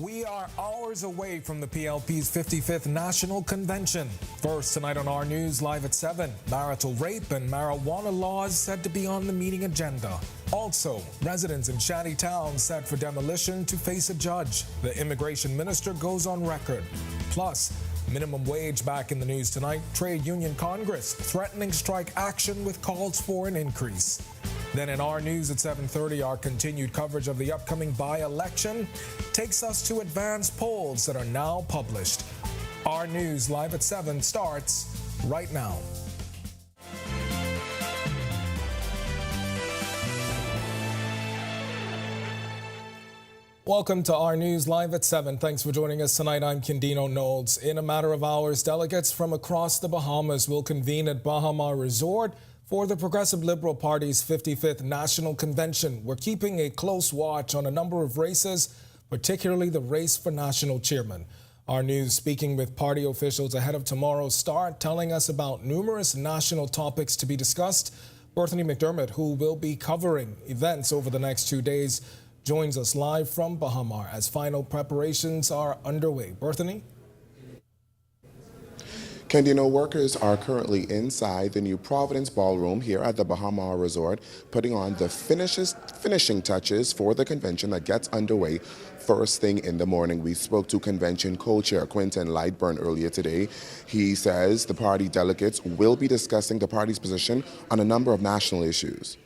We are hours away from the PLP's 55th National Convention. First tonight on Our News, live at 7, marital rape and marijuana laws said to be on the meeting agenda. Also, residents in Shanty town set for demolition to face a judge. The immigration minister goes on record. Plus, minimum wage back in the news tonight. Trade Union Congress threatening strike action with calls for an increase. Then in Our News at 7:30, our continued coverage of the upcoming by-election takes us to advanced polls that are now published. Our News live at 7 starts right now. Welcome to Our News live at 7. Thanks for joining us tonight. I'm Kendino Knowles. In a matter of hours, delegates from across the Bahamas will convene at Baha Mar Resort for the Progressive Liberal Party's 55th National Convention. We're keeping a close watch on a number of races, particularly the race for national chairman. Our News speaking with party officials ahead of tomorrow's start, telling us about numerous national topics to be discussed. Berthany McDermott, who will be covering events over the next 2 days, joins us live from Baha Mar as final preparations are underway. Berthany? Kendino, workers are currently inside the new Providence Ballroom here at the Baha Mar Resort, putting on the finishing touches for the convention that gets underway first thing in the morning. We spoke to convention co-chair Quinton Lightburn earlier today. He says the party delegates will be discussing the party's position on a number of national issues.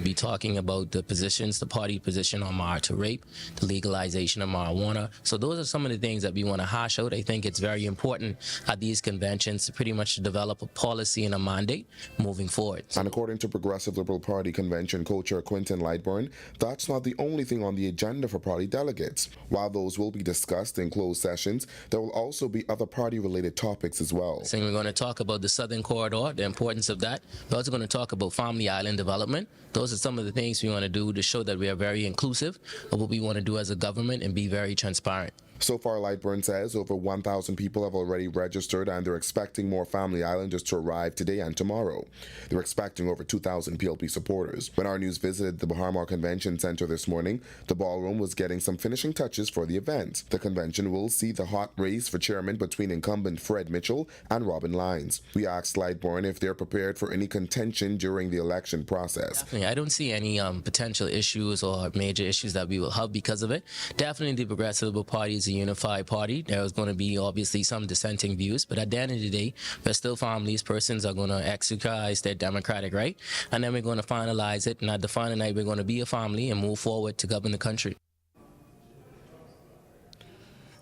Be talking about the positions, the party position on marital rape, the legalization of marijuana. So those are some of the things that we want to hash out. I think it's very important at these conventions to pretty much develop a policy and a mandate moving forward. And according to Progressive Liberal Party Convention co-chair Quinton Lightburn, that's not the only thing on the agenda for party delegates. While those will be discussed in closed sessions, there will also be other party-related topics as well. So we're going to talk about the Southern Corridor, the importance of that. We're also going to talk about Family Island development. Those are some of the things we want to do to show that we are very inclusive of what we want to do as a government and be very transparent. So far, Lightburn says over 1,000 people have already registered and they're expecting more Family Islanders to arrive today and tomorrow. They're expecting over 2,000 PLP supporters. When Our News visited the Baha Mar Convention Center this morning, the ballroom was getting some finishing touches for the event. The convention will see the hot race for chairman between incumbent Fred Mitchell and Robin Lyons. We asked Lightburn if they're prepared for any contention during the election process. Definitely. I don't see any potential issues or major issues that we will have because of it. Definitely the Progressive Liberal Party is a unified party. There is going to be obviously some dissenting views, but at the end of the day, we're still families. Persons are going to exercise their democratic right, and then we're going to finalize it, and at the final night, we're going to be a family and move forward to govern the country.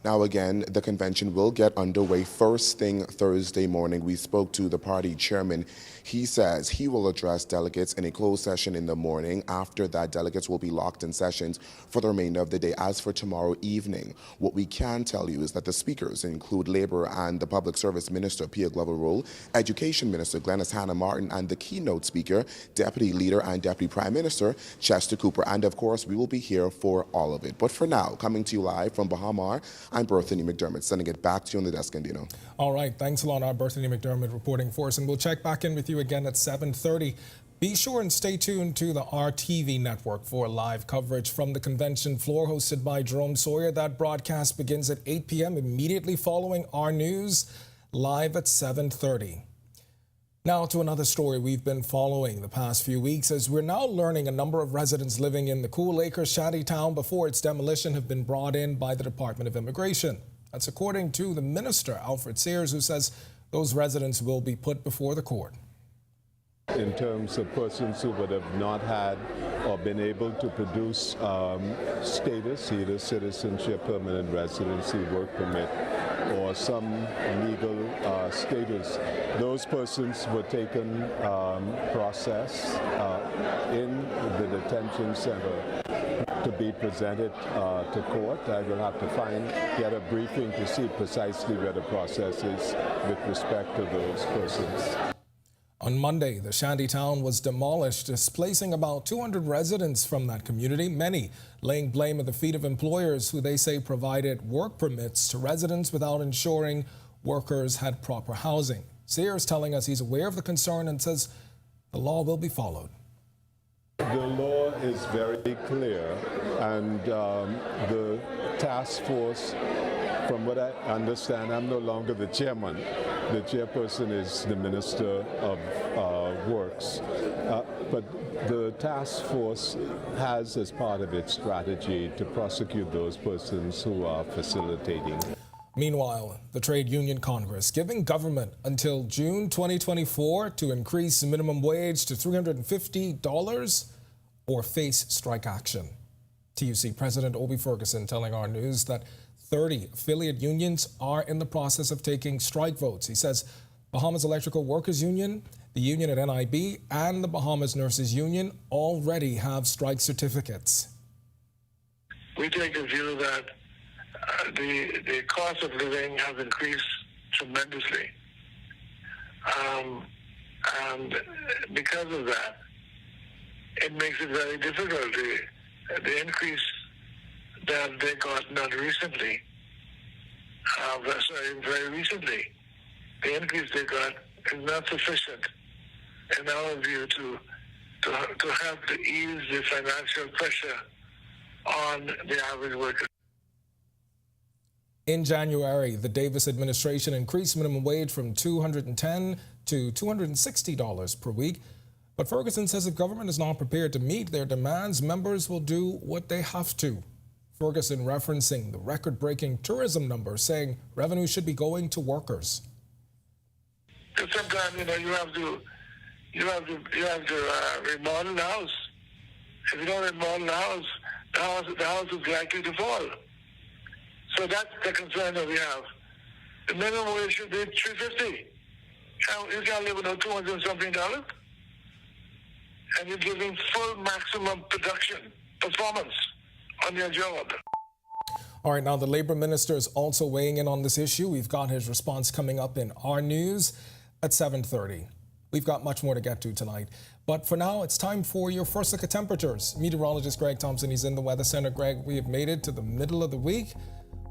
Now again, the convention will get underway first thing Thursday morning. We spoke to the party chairman. He says he will address delegates in a closed session in the morning. After that, delegates will be locked in sessions for the remainder of the day. As for tomorrow evening, what we can tell you is that the speakers include Labor and the Public Service Minister, Pierre Glover-Roll, Education Minister, Glenys Hanna-Martin, and the keynote speaker, Deputy Leader and Deputy Prime Minister, Chester Cooper. And of course, we will be here for all of it. But for now, coming to you live from Baha Mar, I'm Berthany McDermott, sending it back to you on the desk, Andino. All right, thanks a lot, our Berthany McDermott reporting for us, and we'll check back in with you again at 7:30. Be sure and stay tuned to the RTV network for live coverage from the convention floor hosted by Jerome Sawyer. That broadcast begins at 8 p.m. immediately following Our News live at 7:30. Now to another story we've been following the past few weeks, as we're now learning a number of residents living in the Cool Acres Shanty town before its demolition have been brought in by the Department of Immigration. That's according to the minister, Alfred Sears, who says those residents will be put before the court. In terms of persons who would have not had or been able to produce status, either citizenship, permanent residency, work permit, or some legal status, those persons were taken, processed in the detention center to be presented to court. I will have to get a briefing to see precisely where the process is with respect to those persons. On Monday, the Shanty town was demolished, displacing about 200 residents from that community, many laying blame at the feet of employers who they say provided work permits to residents without ensuring workers had proper housing. Sears telling us he's aware of the concern and says the law will be followed. The law is very clear, and the task force, from what I understand, I'm no longer the chairman. The chairperson is the Minister of Works. But the task force has as part of its strategy to prosecute those persons who are facilitating. Meanwhile, the Trade Union Congress giving government until June 2024 to increase minimum wage to $350 or face strike action. TUC President Obi Ferguson telling Our News that 30 affiliate unions are in the process of taking strike votes. He says Bahamas Electrical Workers Union, the union at NIB, and the Bahamas Nurses Union already have strike certificates. We take the view that the cost of living has increased tremendously. And because of that, it makes it very difficult. The increase that they got not recently, very recently, the increase they got is not sufficient, in our view, to help to ease the financial pressure on the average worker. In January, the Davis administration increased minimum wage from $210 to $260 per week. But Ferguson says if government is not prepared to meet their demands, members will do what they have to. Ferguson referencing the record-breaking tourism numbers, saying revenue should be going to workers. Because sometimes, you have to remodel the house. If you don't remodel the house is likely to fall. So that's the concern that we have. The minimum wage should be $350. You can't live without $200 and something, and you're giving full maximum performance on your job. All right, now the Labor Minister is also weighing in on this issue. We've got his response coming up in Our News at 7:30. We've got much more to get to tonight. But for now, it's time for your first look at temperatures. Meteorologist Greg Thompson, he's in the Weather Center. Greg, we have made it to the middle of the week.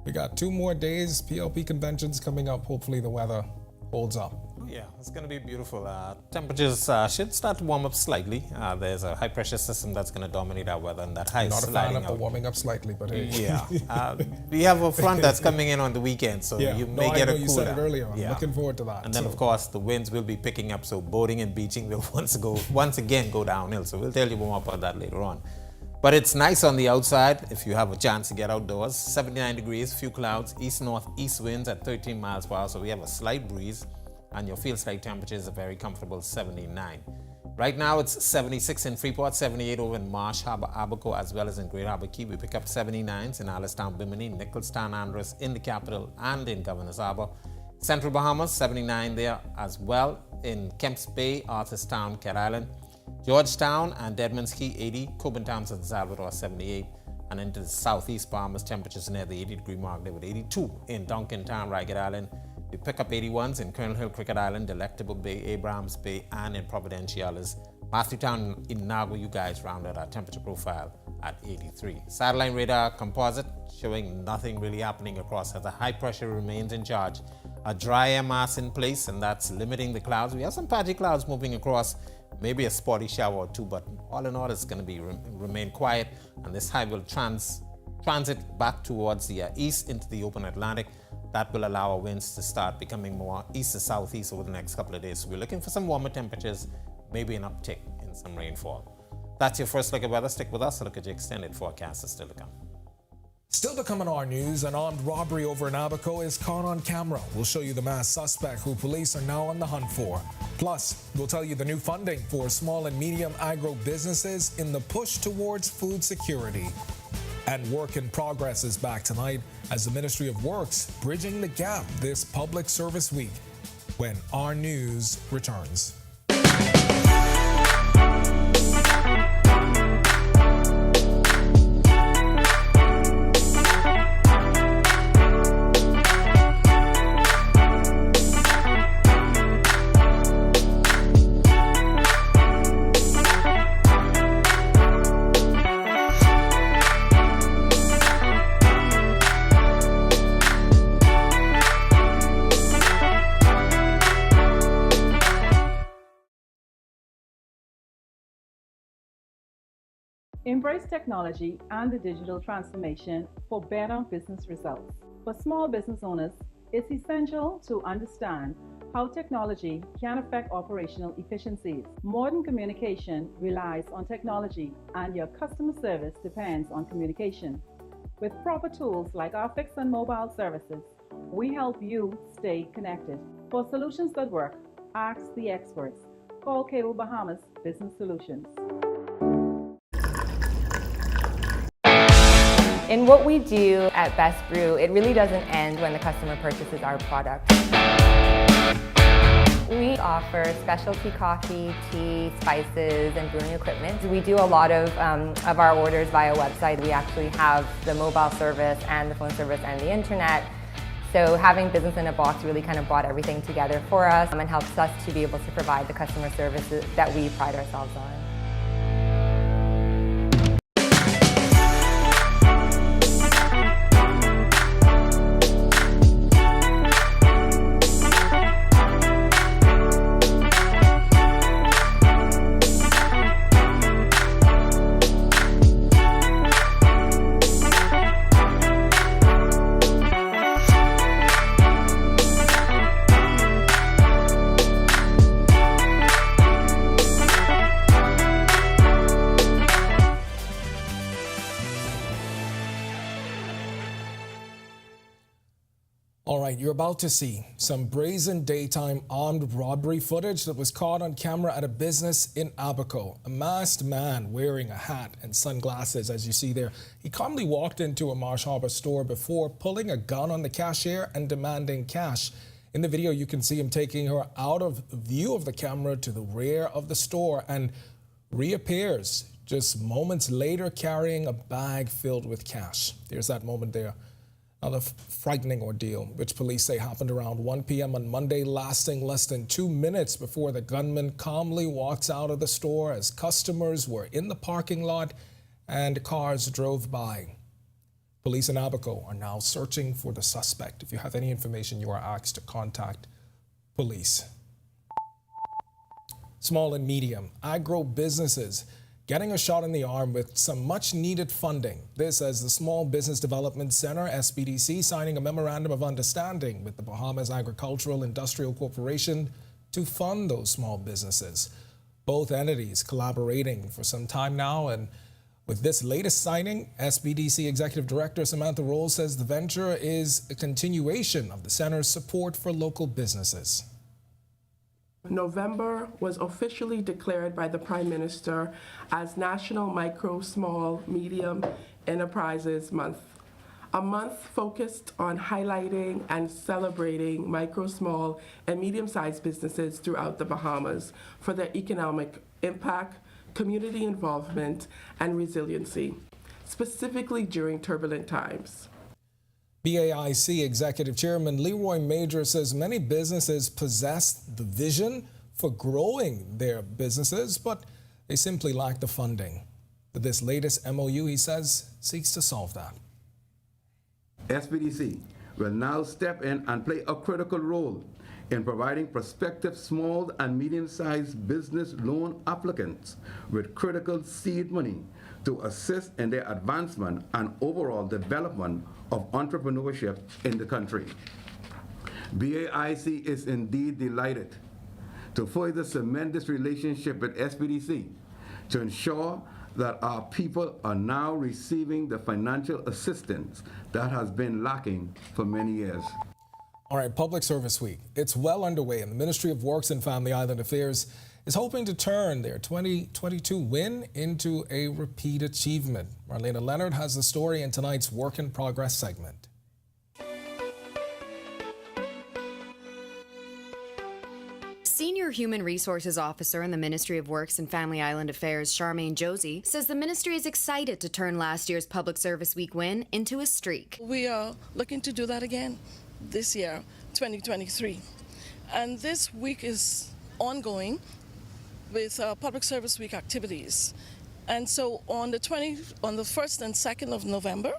We got 2 more days, PLP Conventions coming up. Hopefully the weather holds up. Yeah, it's going to be beautiful. Temperatures should start to warm up slightly. There's a high-pressure system that's going to dominate our weather, and that high is sliding out. Not a fan of warming up slightly, but hey. Yeah. We have a front that's coming in on the weekend, so you may get a cooler. You said it earlier. I'm looking forward to that. And then, of course, the winds will be picking up, so boating and beaching will once again go downhill. So we'll tell you more about that later on. But it's nice on the outside if you have a chance to get outdoors. 79 degrees, few clouds, east-northeast winds at 13 miles per hour, so we have a slight breeze. And your field slight temperature is a very comfortable 79. Right now it's 76 in Freeport, 78 over in Marsh Harbor, Abaco, as well as in Great Harbor Key. We pick up 79s in Alistown, Bimini, Nicholstown, Andros, in the capital, and in Governor's Harbor. Central Bahamas, 79 there as well. In Kemps Bay, Arthurstown, Cat Island. Georgetown and Deadman's Key, 80. Coburn Town, San Salvador, 78. And into the southeast Bahamas, temperatures near the 80-degree mark there with 82 in Duncan Town, Ragged Island. We pick up 81s in Colonel Hill, Cricket Island, Delectable Bay, Abrahams Bay, and in Providenciales. Matthewtown in Nago, you guys rounded our temperature profile at 83. Satellite radar composite showing nothing really happening across as the high pressure remains in charge. A dry air mass in place, and that's limiting the clouds. We have some patchy clouds moving across, maybe a spotty shower or two, but all in all, it's going to remain quiet, and this high will transit back towards the east into the open Atlantic. That will allow our winds to start becoming more east to southeast over the next couple of days. So we're looking for some warmer temperatures, maybe an uptick in some rainfall. That's your first look at weather. Stick with us. A look at your extended forecast is still to come. Still to come in Our News, an armed robbery over in Abaco is caught on camera. We'll show you the masked suspect who police are now on the hunt for. Plus, we'll tell you the new funding for small and medium agro businesses in the push towards food security. And Work in Progress is back tonight as the Ministry of Works bridging the gap this public service week when Our News returns. Embrace technology and the digital transformation for better business results. For small business owners, it's essential to understand how technology can affect operational efficiencies. Modern communication relies on technology, and your customer service depends on communication. With proper tools like our fixed and mobile services, we help you stay connected. For solutions that work, ask the experts. Call Cable Bahamas Business Solutions. In what we do at Best Brew, it really doesn't end when the customer purchases our product. We offer specialty coffee, tea, spices, and brewing equipment. We do a lot of our orders via website. We actually have the mobile service and the phone service and the internet. So having business in a box really kind of brought everything together for us and helps us to be able to provide the customer services that we pride ourselves on. All right, you're about to see some brazen daytime armed robbery footage that was caught on camera at a business in Abaco. A masked man wearing a hat and sunglasses, as you see there. He calmly walked into a Marsh Harbor store before pulling a gun on the cashier and demanding cash. In the video, you can see him taking her out of view of the camera to the rear of the store and reappears just moments later carrying a bag filled with cash. There's that moment there. Another frightening ordeal, which police say happened around 1 p.m. on Monday, lasting less than 2 minutes before the gunman calmly walks out of the store as customers were in the parking lot and cars drove by. Police in Abaco are now searching for the suspect. If you have any information, you are asked to contact police. Small and medium agro businesses getting a shot in the arm with some much-needed funding. This as the Small Business Development Center, SBDC, signing a memorandum of understanding with the Bahamas Agricultural Industrial Corporation to fund those small businesses. Both entities collaborating for some time now, and with this latest signing, SBDC Executive Director Samantha Rolls says the venture is a continuation of the center's support for local businesses. November was officially declared by the Prime Minister as National Micro, Small, Medium Enterprises Month, a month focused on highlighting and celebrating micro, small, and medium-sized businesses throughout the Bahamas for their economic impact, community involvement, and resiliency, specifically during turbulent times. BAIC Executive Chairman Leroy Major says many businesses possess the vision for growing their businesses, but they simply lack the funding. But this latest MOU, he says, seeks to solve that. SBDC will now step in and play a critical role in providing prospective small and medium-sized business loan applicants with critical seed money to assist in their advancement and overall development of entrepreneurship in the country. BAIC is indeed delighted to further cement this relationship with SBDC to ensure that our people are now receiving the financial assistance that has been lacking for many years. All right, Public Service Week. It's well underway, and the Ministry of Works and Family Island Affairs is hoping to turn their 2022 win into a repeat achievement. Marlena Leonard has the story in tonight's Work in Progress segment. Senior Human Resources Officer in the Ministry of Works and Family Island Affairs, Charmaine Josie, says the ministry is excited to turn last year's Public Service Week win into a streak. We are looking to do that again this year, 2023. And this week is ongoing with Public Service Week activities. And so on the 1st and 2nd of November,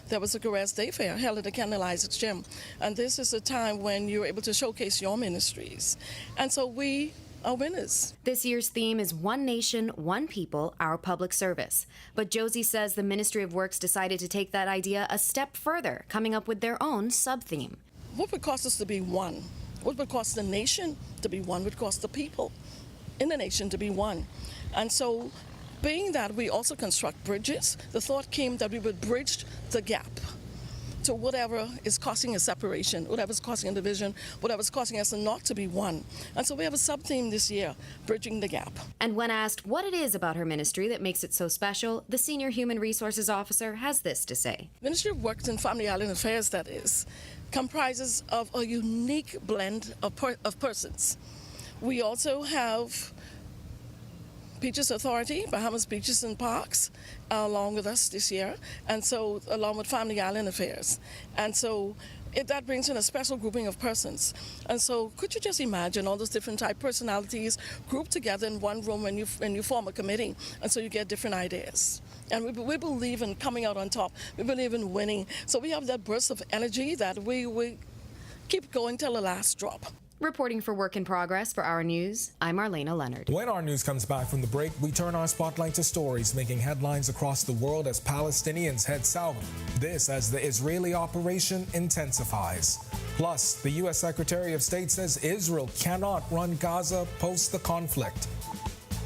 there was a Caress Day Fair held at the Kendall Isaacs Gym. And this is a time when you're able to showcase your ministries. And so we are winners. This year's theme is One Nation, One People, Our Public Service. But Josie says the Ministry of Works decided to take that idea a step further, coming up with their own sub-theme. What would cost us to be one? What would cost the nation to be one would cost the people in the nation to be one. And so, being that we also construct bridges, the thought came that we would bridge the gap to whatever is causing a separation, whatever's causing a division, whatever's causing us not to be one. And so we have a sub-theme this year, Bridging the Gap. And when asked what it is about her ministry that makes it so special, the Senior Human Resources Officer has this to say. Ministry of Works and Family Island Affairs, that is, comprises of a unique blend of persons. We also have Beaches Authority, Bahamas Beaches and Parks, along with us this year, and so along with Family Island Affairs. And so that brings in a special grouping of persons. And so could you just imagine all those different type personalities grouped together in one room when you form a committee, and so you get different ideas. And we believe in coming out on top. We believe in winning. So we have that burst of energy that we keep going till the last drop. Reporting for Work in Progress for Our News, I'm Marlena Leonard. When Our News comes back from the break, we turn our spotlight to stories making headlines across the world as Palestinians head south. This as the Israeli operation intensifies. Plus, the U.S. Secretary of State says Israel cannot run Gaza post the conflict.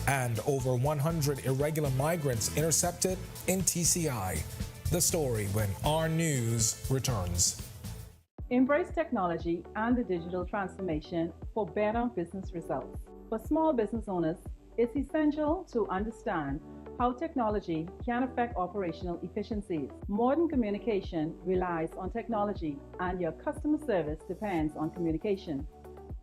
And over 100 irregular migrants intercepted in TCI. The story when Our News returns. Embrace technology and the digital transformation for better business results. For small business owners, it's essential to understand how technology can affect operational efficiencies. Modern communication relies on technology, and your customer service depends on communication.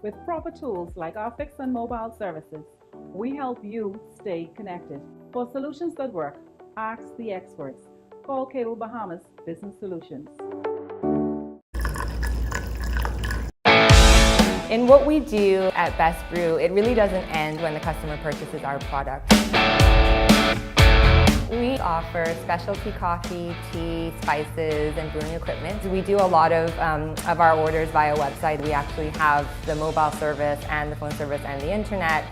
With proper tools like our fixed and mobile services, we help you stay connected. For solutions that work, ask the experts. Call Cable Bahamas Business Solutions. In what we do at Best Brew, it really doesn't end when the customer purchases our product. We offer specialty coffee, tea, spices, and brewing equipment. We do a lot of our orders via website. We actually have the mobile service and the phone service and the internet.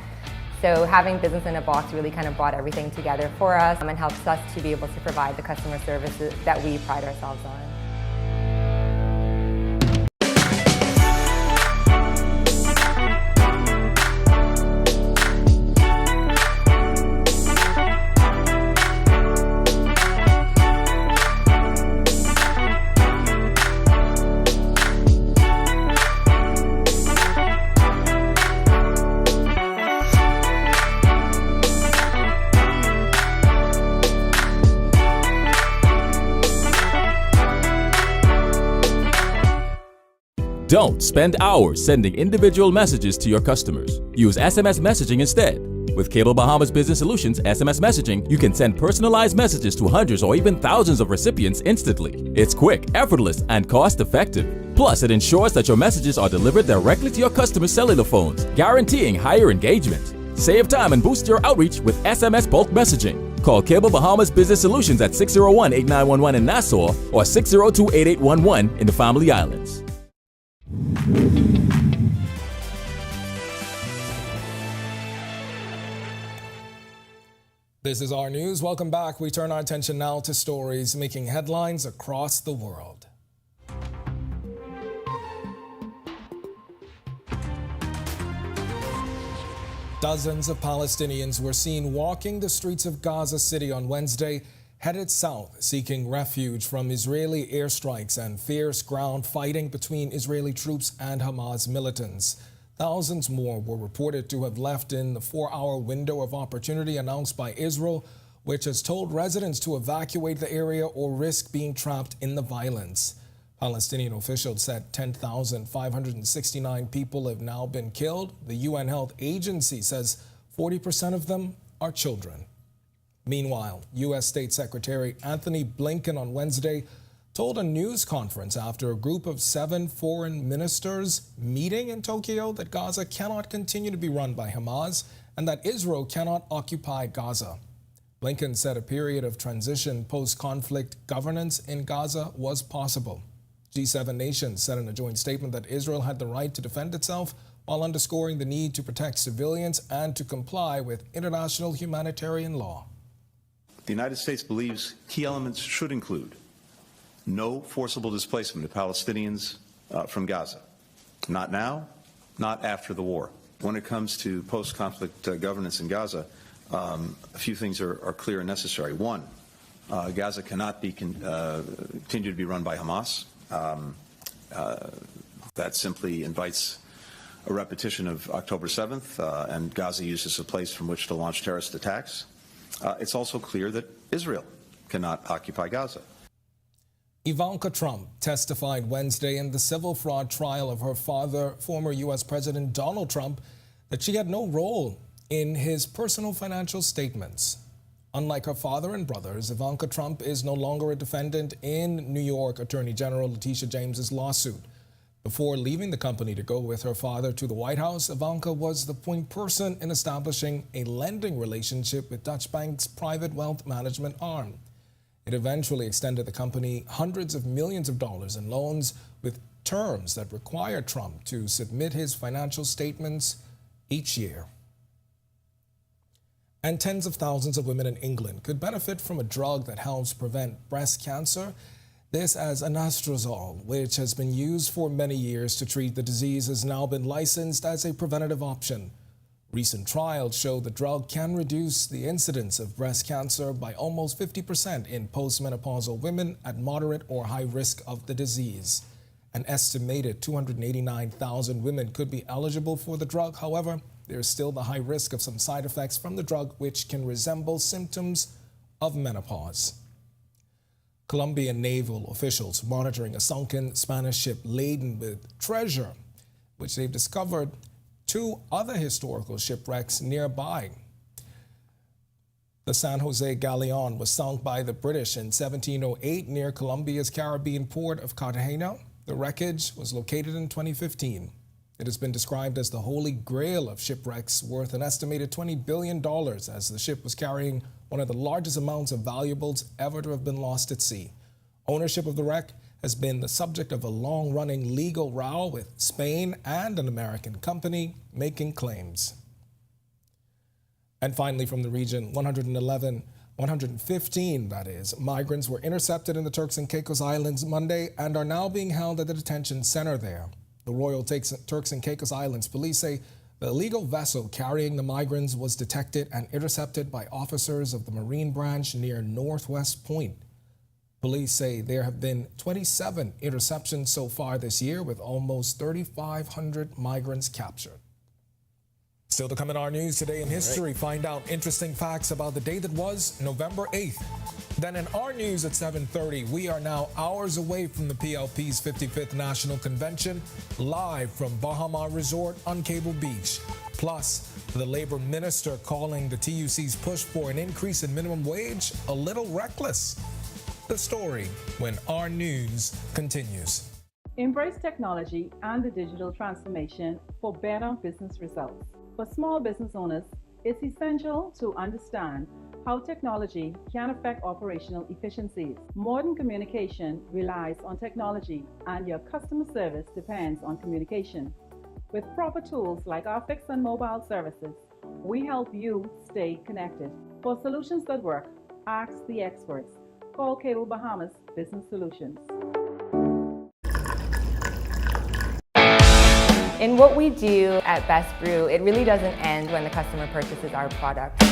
So having Business in a Box really kind of brought everything together for us and helps us to be able to provide the customer services that we pride ourselves on. Don't spend hours sending individual messages to your customers. Use SMS messaging instead. With Cable Bahamas Business Solutions SMS messaging, you can send personalized messages to hundreds or even thousands of recipients instantly. It's quick, effortless, and cost-effective. Plus, it ensures that your messages are delivered directly to your customers' cellular phones, guaranteeing higher engagement. Save time and boost your outreach with SMS bulk messaging. Call Cable Bahamas Business Solutions at 601-8911 in Nassau or 602-8811 in the Family Islands. This is Our News. Welcome back. We turn our attention now to stories making headlines across the world. Dozens of Palestinians were seen walking the streets of Gaza City on Wednesday, headed south, seeking refuge from Israeli airstrikes and fierce ground fighting between Israeli troops and Hamas militants. Thousands more were reported to have left in the 4-hour window of opportunity announced by Israel, which has told residents to evacuate the area or risk being trapped in the violence. Palestinian officials said 10,569 people have now been killed. The UN Health Agency says 40% of them are children. Meanwhile, U.S. State Secretary Anthony Blinken on Wednesday told a news conference after a group of 7 foreign ministers meeting in Tokyo that Gaza cannot continue to be run by Hamas and that Israel cannot occupy Gaza. Blinken said a period of transition post-conflict governance in Gaza was possible. G7 nations said in a joint statement that Israel had the right to defend itself while underscoring the need to protect civilians and to comply with international humanitarian law. The United States believes key elements should include no forcible displacement of Palestinians from Gaza. Not now, not after the war. When it comes to post-conflict governance in Gaza, a few things are clear and necessary. One, Gaza cannot be continue to be run by Hamas. That simply invites a repetition of October 7th, and Gaza used as a place from which to launch terrorist attacks. It's also clear that Israel cannot occupy Gaza. Ivanka Trump testified Wednesday in the civil fraud trial of her father, former U.S. President Donald Trump, that she had no role in his personal financial statements. Unlike her father and brothers, Ivanka Trump is no longer a defendant in New York Attorney General Letitia James's lawsuit. Before leaving the company to go with her father to the White House, Ivanka was the point person in establishing a lending relationship with Dutch Bank's private wealth management arm. It eventually extended the company hundreds of millions of dollars in loans with terms that require Trump to submit his financial statements each year. And tens of thousands of women in England could benefit from a drug that helps prevent breast cancer. This, as anastrozole, which has been used for many years to treat the disease, has now been licensed as a preventative option. Recent trials show the drug can reduce the incidence of breast cancer by almost 50% in postmenopausal women at moderate or high risk of the disease. An estimated 289,000 women could be eligible for the drug. However, there is still the high risk of some side effects from the drug, which can resemble symptoms of menopause. Colombian naval officials monitoring a sunken Spanish ship laden with treasure, which they've discovered two other historical shipwrecks nearby. The San Jose Galleon was sunk by the British in 1708 near Colombia's Caribbean port of Cartagena. The wreckage was located in 2015. It has been described as the holy grail of shipwrecks, worth an estimated $20 billion, as the ship was carrying one of the largest amounts of valuables ever to have been lost at sea. Ownership of the wreck has been the subject of a long-running legal row, with Spain and an American company making claims. And finally, from the region, 115 migrants were intercepted in the Turks and Caicos Islands Monday and are now being held at the detention center there. The Royal Turks and Caicos Islands police say the illegal vessel carrying the migrants was detected and intercepted by officers of the Marine Branch near Northwest Point. Police say there have been 27 interceptions so far this year, with almost 3,500 migrants captured. Still to come in our news today in history, find out interesting facts about the day that was November 8th. Then in our news at 7:30, we are now hours away from the PLP's 55th National Convention, live from Bahama Resort on Cable Beach. Plus, the labor minister calling the TUC's push for an increase in minimum wage a little reckless. The story when our news continues. Embrace technology and the digital transformation for better business results. For small business owners, it's essential to understand how technology can affect operational efficiencies. Modern communication relies on technology, and your customer service depends on communication. With proper tools like our fixed and mobile services, we help you stay connected. For solutions that work, ask the experts. Call Cable Bahamas Business Solutions. In what we do at Best Brew, it really doesn't end when the customer purchases our product.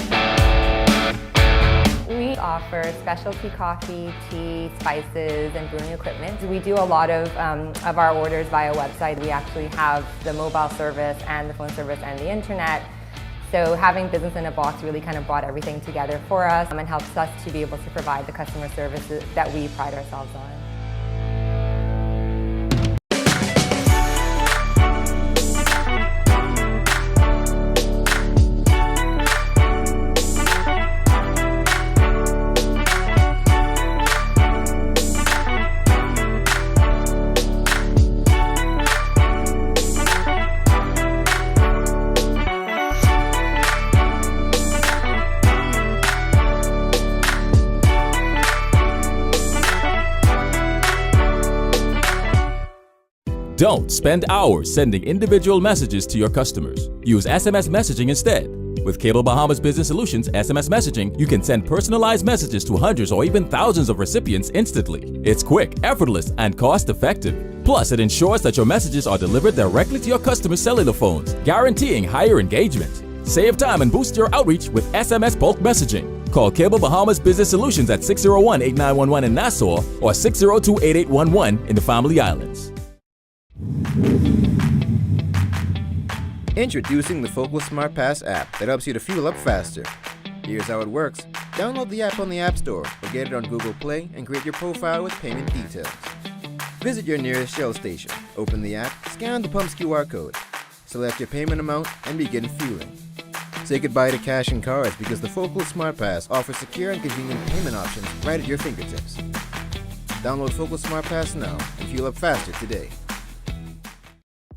We offer specialty coffee, tea, spices, and brewing equipment. We do a lot of our orders via website. We actually have the mobile service and the phone service and the internet. So having business in a box really kind of brought everything together for us and helps us to be able to provide the customer services that we pride ourselves on. Don't spend hours sending individual messages to your customers. Use SMS messaging instead. With Cable Bahamas Business Solutions SMS messaging, you can send personalized messages to hundreds or even thousands of recipients instantly. It's quick, effortless, and cost-effective. Plus, it ensures that your messages are delivered directly to your customers' cellular phones, guaranteeing higher engagement. Save time and boost your outreach with SMS bulk messaging. Call Cable Bahamas Business Solutions at 601-8911 in Nassau or 602-8811 in the Family Islands. Introducing the Focal Smart Pass app that helps you to fuel up faster. Here's how it works. Download the app on the App Store or get it on Google Play and create your profile with payment details. Visit your nearest Shell station, open the app, scan the pump's QR code, select your payment amount, and begin fueling. Say goodbye to cash and cards because the Focal Smart Pass offers secure and convenient payment options right at your fingertips. Download Focal Smart Pass now and fuel up faster today.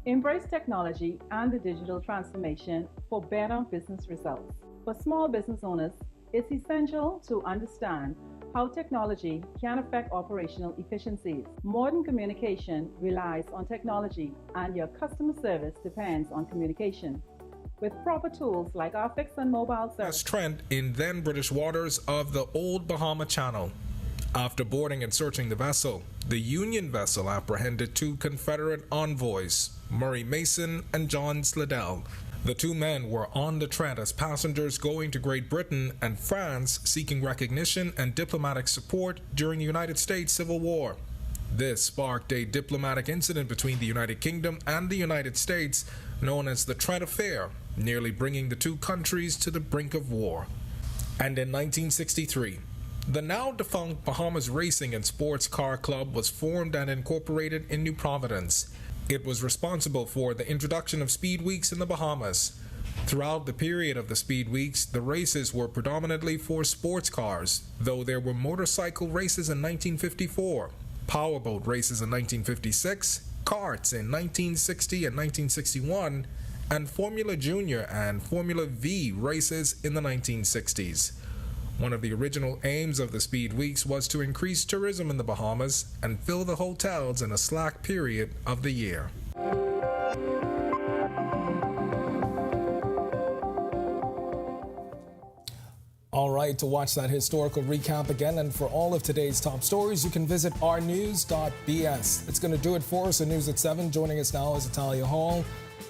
Embrace technology and the digital transformation for better business results. For small business owners, it's essential to understand how technology can affect operational efficiencies. Modern communication relies on technology, and your customer service depends on communication. With proper tools like our fixed and mobile service. Trent in then British waters of the Old Bahama Channel. After boarding and searching the vessel, the Union vessel apprehended two Confederate envoys, Murray Mason and John Slidell. The two men were on the Trent as passengers going to Great Britain and France seeking recognition and diplomatic support during the United States Civil War. This sparked a diplomatic incident between the United Kingdom and the United States known as the Trent Affair, nearly bringing the two countries to the brink of war. And in 1963, the now defunct Bahamas Racing and Sports Car Club was formed and incorporated in New Providence. It was responsible for the introduction of speed weeks in the Bahamas. Throughout the period of the speed weeks, the races were predominantly for sports cars, though there were motorcycle races in 1954, powerboat races in 1956, karts in 1960 and 1961, and Formula Junior and Formula V races in the 1960s. One of the original aims of the Speed Weeks was to increase tourism in the Bahamas and fill the hotels in a slack period of the year. All right, to watch that historical recap again and for all of today's top stories, you can visit ournews.bs. It's going to do it for us in News at 7. Joining us now is Italia Hall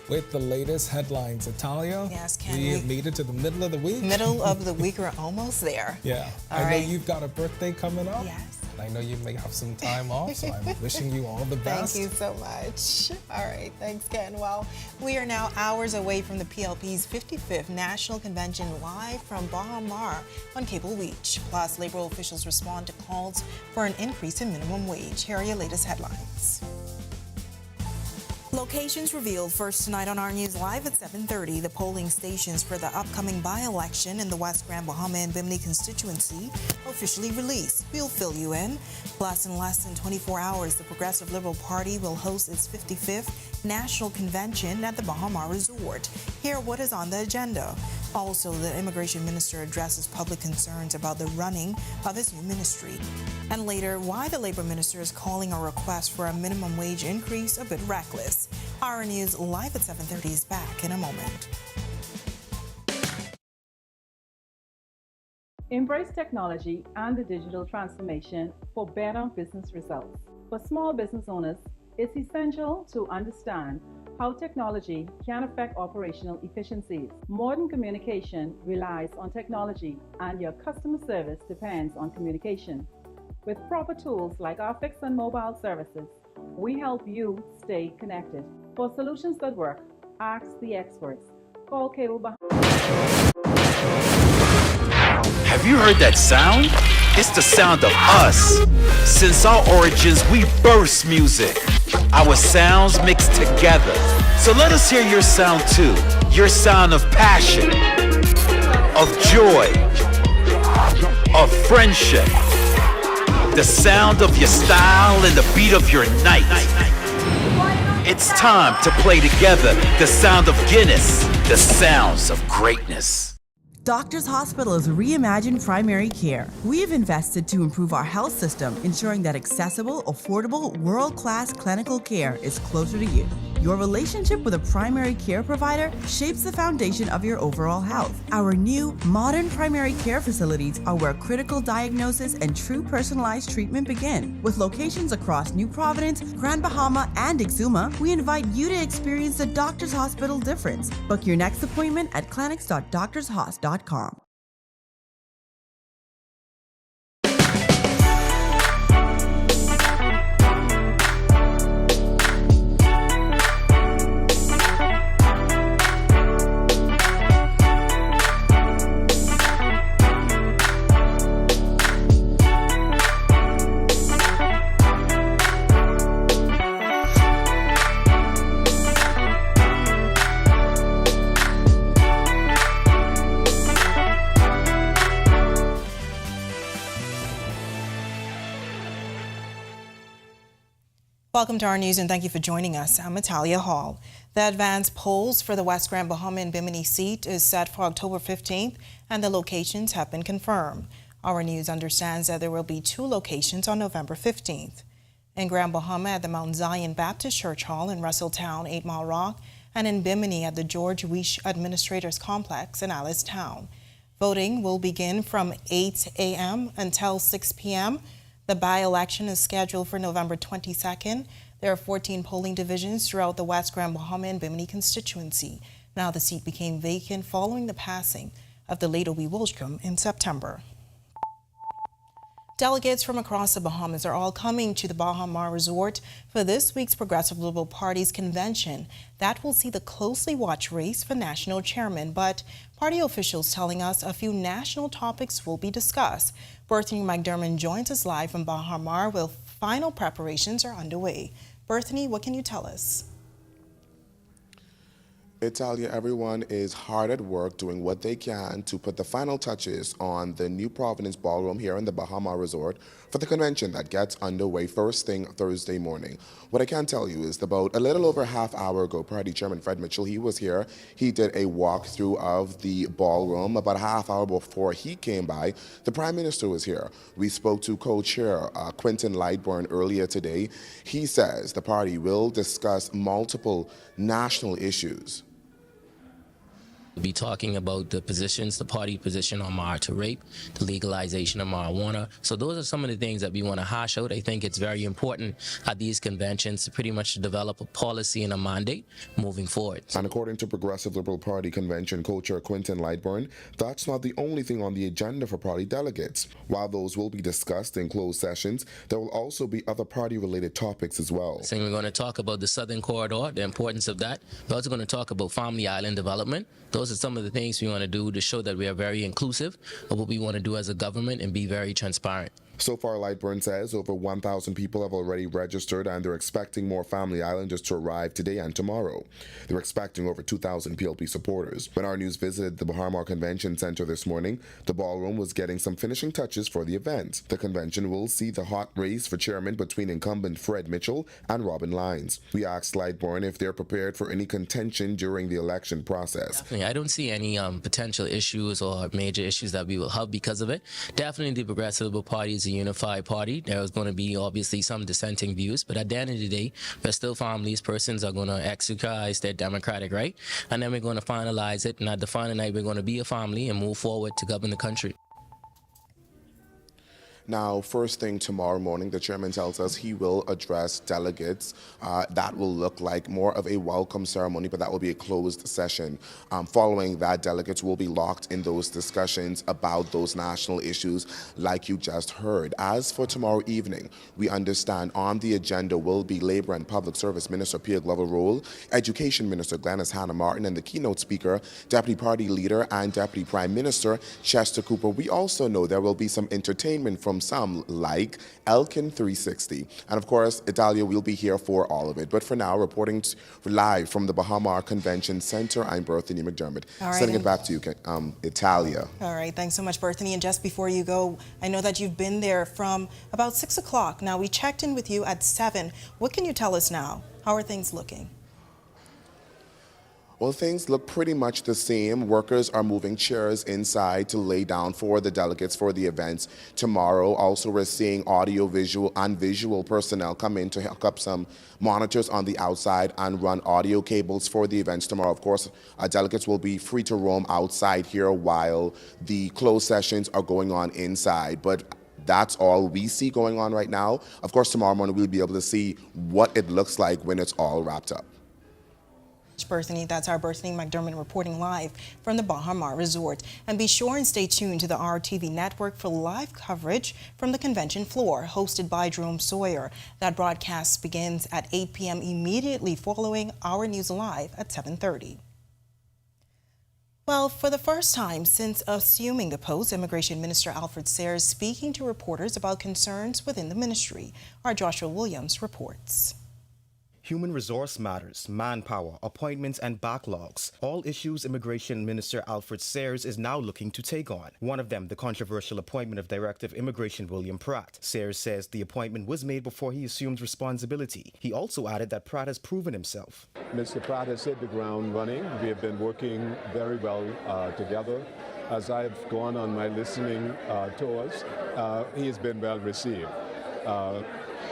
with the latest headlines. Italia, yes, we have made it to the middle of the week. Middle of the week, we're almost there. Yeah, I know you've got a birthday coming up. Yes. I know you may have some time off, so I'm wishing you all the best. Thank you so much. All right, thanks, Ken. Well, we are now hours away from the PLP's 55th National Convention, live from Baha Mar on Cable Beach. Plus, labor officials respond to calls for an increase in minimum wage. Here are your latest headlines. Locations revealed first tonight on Our News Live at 7:30. The polling stations for the upcoming by-election in the West Grand Bahama and Bimini constituency officially released. We'll fill you in. Plus, in less than 24 hours, the Progressive Liberal Party will host its 55th National Convention at the Baha Mar Resort. Here, what is on the agenda. Also, the Immigration Minister addresses public concerns about the running of his new ministry. And later, why the Labor Minister is calling a request for a minimum wage increase a bit reckless. Our News Live at 7:30 is back in a moment. Embrace technology and the digital transformation for better business results. For small business owners, it's essential to understand how technology can affect operational efficiencies. Modern communication relies on technology, and your customer service depends on communication. With proper tools like our fixed and mobile services, we help you stay connected. For solutions that work, ask the experts. Call Cable Bahamas. Have you heard that sound? It's the sound of us. Since our origins, we burst music. Our sounds mixed together. So let us hear your sound too. Your sound of passion, of joy, of friendship. The sound of your style and the beat of your night. It's time to play together the sound of Guinness, the sounds of greatness. Doctors Hospital has reimagined primary care. We have invested to improve our health system, ensuring that accessible, affordable, world-class clinical care is closer to you. Your relationship with a primary care provider shapes the foundation of your overall health. Our new, modern primary care facilities are where critical diagnosis and true personalized treatment begin. With locations across New Providence, Grand Bahama, and Exuma, we invite you to experience the Doctors Hospital difference. Book your next appointment at clinics.doctorshos.com. Welcome to our news and thank you for joining us. I'm Natalia Hall. The advance polls for the West Grand Bahama and Bimini seat is set for October 15th and the locations have been confirmed. Our news understands that there will be 2 locations on November 15th. In Grand Bahama at the Mount Zion Baptist Church Hall in Russelltown, 8 Mile Rock, and in Bimini at the George Weish Administrators Complex in Allenstown. Voting will begin from 8 a.m. until 6 p.m. The by-election is scheduled for November 22nd. There are 14 polling divisions throughout the West Grand Bahama and Bimini constituency. Now the seat became vacant following the passing of the late Obie Wilshcombe in September. Delegates from across the Bahamas are all coming to the Baha Mar Resort for this week's Progressive Liberal Party's convention. That will see the closely watched race for national chairman, but party officials telling us a few national topics will be discussed. Berthany McDermott joins us live from Baha Mar where final preparations are underway. Berthany, what can you tell us? Italia, everyone is hard at work doing what they can to put the final touches on the New Providence Ballroom here in the Baha Mar Resort for the convention that gets underway first thing Thursday morning. What I can tell you is about a little over half hour ago, Party Chairman Fred Mitchell, he was here. He did a walkthrough of the ballroom. About a half hour before he came by, the Prime Minister was here. We spoke to co-chair Quentin Lightburn earlier today. He says the party will discuss multiple national issues. We'll be talking about the positions, the party position on marijuana to rape, the legalization of marijuana. So those are some of the things that we want to hash out. I think it's very important at these conventions to pretty much develop a policy and a mandate moving forward. And according to Progressive Liberal Party Convention co-chair Quentin Lightburn, that's not the only thing on the agenda for party delegates. While those will be discussed in closed sessions, there will also be other party-related topics as well. So we're going to talk about the Southern Corridor, the importance of that. We're also going to talk about Family Island development. Those are some of the things we want to do to show that we are very inclusive of what we want to do as a government and be very transparent. So far, Lightburn says over 1,000 people have already registered and they're expecting more Family Islanders to arrive today and tomorrow. They're expecting over 2,000 PLP supporters. When our news visited the Baha Mar Convention Center this morning, the ballroom was getting some finishing touches for the event. The convention will see the hot race for chairman between incumbent Fred Mitchell and Robin Lyons. We asked Lightburn if they're prepared for any contention during the election process. Definitely. I don't see any potential issues or major issues that we will have because of it. Definitely the Progressive Liberal Party is a unified party. There is going to be obviously some dissenting views, but at the end of the day, we're still families. Persons are going to exercise their democratic right, and then we're going to finalize it, and at the final night, we're going to be a family and move forward to govern the country. Now, first thing tomorrow morning, the chairman tells us he will address delegates. That will look like more of a welcome ceremony, but that will be a closed session. Following that, delegates will be locked in those discussions about those national issues like you just heard. As for tomorrow evening, we understand on the agenda will be Labor and Public Service Minister Pierre Glover-Roll, Education Minister Glenys Hannah Martin, and the keynote speaker, Deputy Party Leader and Deputy Prime Minister Chester Cooper. We also know there will be some entertainment from some like Elkin 360. And of course, Italia will be here for all of it. But for now, reporting live from the Baha Mar Convention Center, I'm Berthany McDermott. All right, sending it back to you, Italia. All right, thanks so much, Berthany. And just before you go, I know that you've been there from about 6 o'clock. Now, we checked in with you at 7. What can you tell us now? How are things looking? Well, things look pretty much the same. Workers are moving chairs inside to lay down for the delegates for the events tomorrow. Also, we're seeing audio, visual, and visual personnel come in to hook up some monitors on the outside and run audio cables for the events tomorrow. Of course, delegates will be free to roam outside here while the closed sessions are going on inside. But that's all we see going on right now. Of course, tomorrow morning we'll be able to see what it looks like when it's all wrapped up. That's our Berthany McDermott reporting live from the Baha Mar Resort. And be sure and stay tuned to the RTV network for live coverage from the convention floor, hosted by Jerome Sawyer. That broadcast begins at 8 p.m. immediately following Our News Live at 7:30. Well, for the first time since assuming the post, Immigration Minister Alfred Sayers speaking to reporters about concerns within the ministry. Our Joshua Williams reports. Human resource matters, manpower, appointments, and backlogs. All issues Immigration Minister Alfred Sayers is now looking to take on. One of them, the controversial appointment of Director of Immigration William Pratt. Sayers says the appointment was made before he assumed responsibility. He also added that Pratt has proven himself. Mr. Pratt has hit the ground running. We have been working very well together. As I've gone on my listening tours, he has been well received.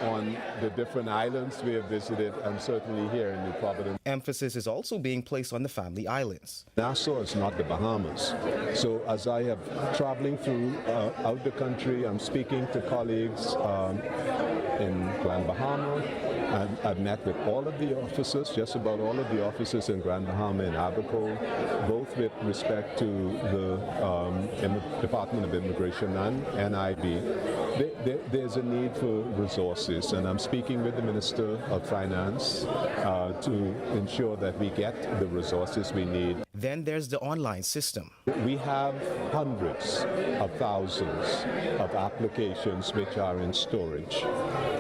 On the different islands we have visited, and certainly here in New Providence. Emphasis is also being placed on the family islands. Nassau is not the Bahamas. So as I have traveling through out the country, I'm speaking to colleagues in Grand Bahama, and I've met with all of the officers, just about all of the officers in Grand Bahama and Abaco, both with respect to the Department of Immigration and NIB. There's a need for resources, and I'm speaking with the Minister of Finance to ensure that we get the resources we need. Then there's the online system. We have hundreds of thousands of applications which are in storage,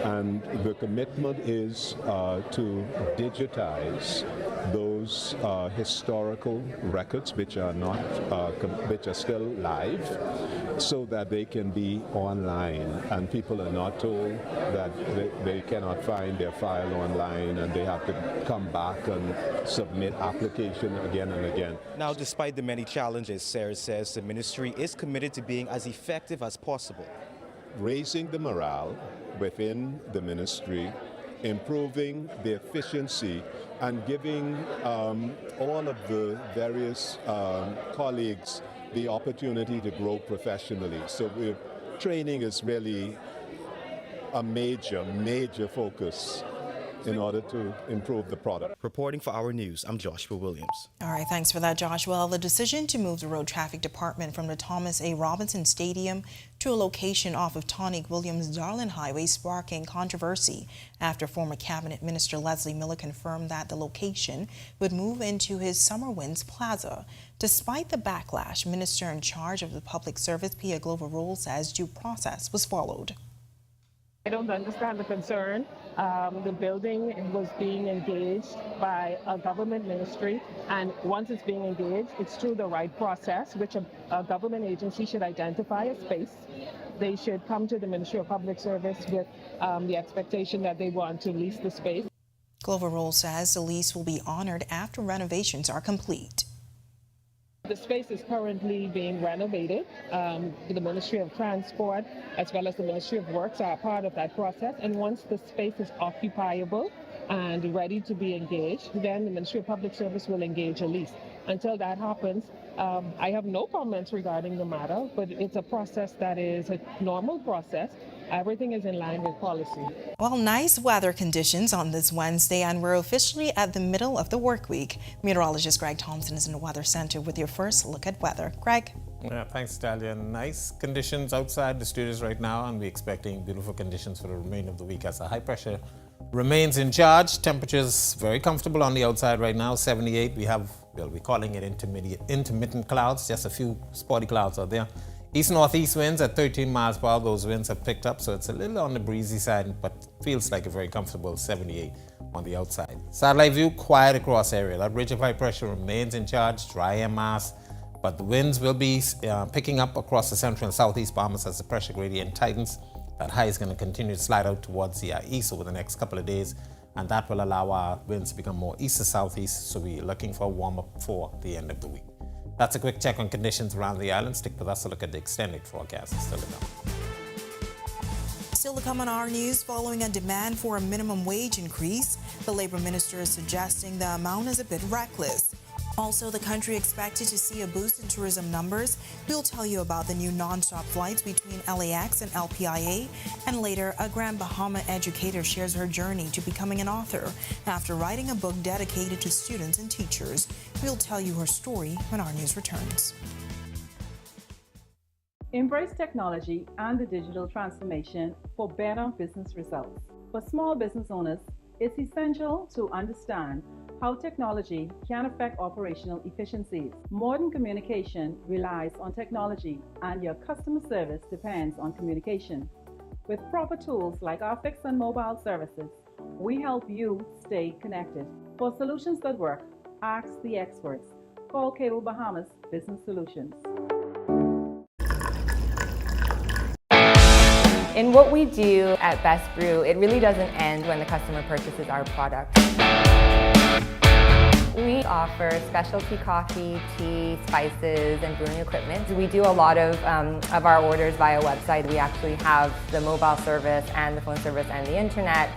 and the commitment is to digitize those historical records which are not which are still live, so that they can be online and people are not told that they cannot find their file online and they have to come back and submit application again and again. Now, despite the many challenges, Sayers says the ministry is committed to being as effective as possible. Raising the morale within the ministry, improving the efficiency, and giving all of the various colleagues the opportunity to grow professionally. So training is really a major focus in order to improve the product. Reporting for Our News, I'm Joshua Williams. All right, thanks for that, Josh. Well, the decision to move the road traffic department from the Thomas A. Robinson Stadium to a location off of Tonic Williams-Darlin Highway sparking controversy after former Cabinet Minister Leslie Miller confirmed that the location would move into his Summer Winds Plaza. Despite the backlash, Minister in charge of the Public Service, Pia Glover Rule, says due process was followed. I don't understand the concern. The building was being engaged by a government ministry, and once it's being engaged, it's through the right process, which a government agency should identify a space. They should come to the Ministry of Public Service with the expectation that they want to lease the space. Glover Rule says the lease will be honored after renovations are complete. The space is currently being renovated. The Ministry of Transport as well as the Ministry of Works are part of that process. And once the space is occupiable and ready to be engaged, then the Ministry of Public Service will engage a lease. Until that happens, I have no comments regarding the matter, but it's a process that is a normal process. Everything is in line with policy. Well, nice weather conditions on this Wednesday, and we're officially at the middle of the work week. Meteorologist Greg Thompson is in the Weather Center with your first look at weather. Greg? Yeah, thanks, Talia. Nice conditions outside the studios right now, and we're expecting beautiful conditions for the remainder of the week as the high pressure remains in charge. Temperatures very comfortable on the outside right now, 78. We're calling it intermittent clouds, just a few spotty clouds out there. East-northeast winds at 13 miles per hour. Those winds have picked up, so it's a little on the breezy side, but feels like a very comfortable 78 on the outside. Satellite view, quiet across area. That ridge of high pressure remains in charge, dry air mass, but the winds will be picking up across the central and southeast Bahamas as the pressure gradient tightens. That high is going to continue to slide out towards the east over the next couple of days. and that will allow our winds to become more east to southeast, so we're looking for a warm-up for the end of the week. That's a quick check on conditions around the island. Stick with us to look at the extended forecast. Still to come. Still to come on our news, following a demand for a minimum wage increase, the labor minister is suggesting the amount is a bit reckless. Also, the country expected to see a boost in tourism numbers. We'll tell you about the new non-stop flights between LAX and LPIA. And later, a Grand Bahama educator shares her journey to becoming an author after writing a book dedicated to students and teachers. We'll tell you her story when our news returns. Embrace technology and the digital transformation for better business results. For small business owners, it's essential to understand how technology can affect operational efficiencies. Modern communication relies on technology, and your customer service depends on communication. With proper tools like our fixed and mobile services, we help you stay connected. For solutions that work, ask the experts. Call Cable Bahamas Business Solutions. In what we do at Best Brew, it really doesn't end when the customer purchases our product. We offer specialty coffee, tea, spices, and brewing equipment. We do a lot of our orders via website. We actually have the mobile service and the phone service and the internet.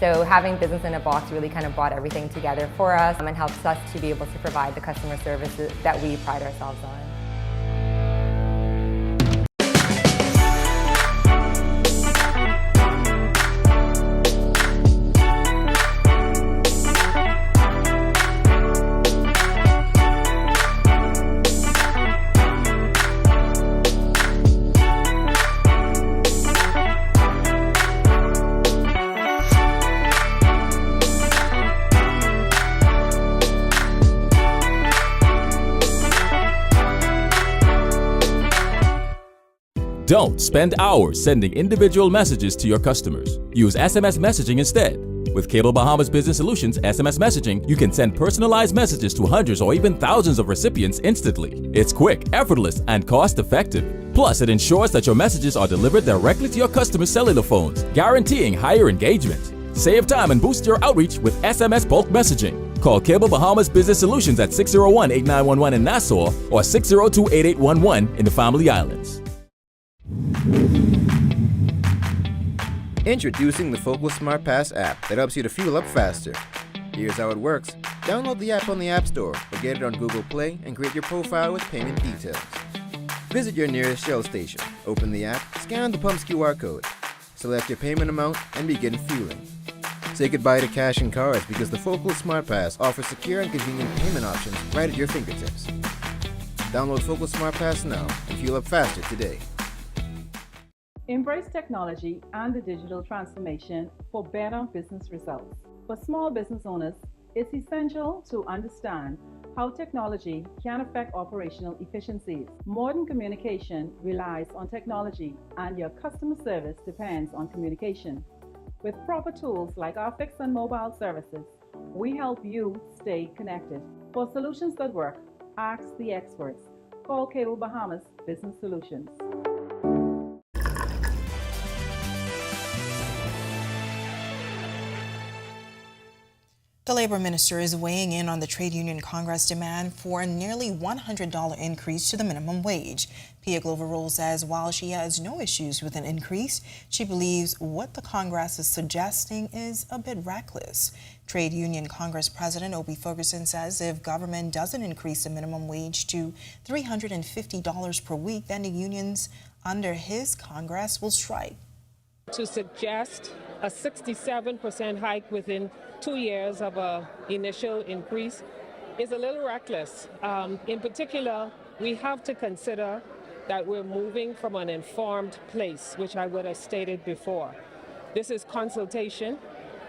So having business in a box really kind of brought everything together for us and helps us to be able to provide the customer services that we pride ourselves on. Don't spend hours sending individual messages to your customers. Use SMS messaging instead. With Cable Bahamas Business Solutions SMS messaging, you can send personalized messages to hundreds or even thousands of recipients instantly. It's quick, effortless, and cost-effective. Plus, it ensures that your messages are delivered directly to your customers' cellular phones, guaranteeing higher engagement. Save time and boost your outreach with SMS bulk messaging. Call Cable Bahamas Business Solutions at 601-8911 in Nassau or 602-8811 in the Family Islands. Introducing the Focal Smart Pass app that helps you to fuel up faster. Here's how it works. Download the app on the App Store or get it on Google Play and create your profile with payment details. Visit your nearest Shell station, open the app, scan the pump's QR code, select your payment amount, and begin fueling. Say goodbye to cash and cards because the Focal Smart Pass offers secure and convenient payment options right at your fingertips. Download Focal Smart Pass now and fuel up faster today. Embrace technology and the digital transformation for better business results. For small business owners, it's essential to understand how technology can affect operational efficiencies. Modern communication relies on technology, and your customer service depends on communication. With proper tools like our fixed and mobile services, we help you stay connected. For solutions that work, ask the experts. Call Cable Bahamas Business Solutions. The Labor Minister is weighing in on the Trade Union Congress demand for a nearly $100 increase to the minimum wage. Pia Glover-Roll says while she has no issues with an increase, she believes what the Congress is suggesting is a bit reckless. Trade Union Congress President Obie Ferguson says if government doesn't increase the minimum wage to $350 per week, then the unions under his Congress will strike. To suggest a 67% hike within 2 years of an initial increase is a little reckless. In particular, we have to consider that we're moving from an informed place, which I would have stated before. This is consultation.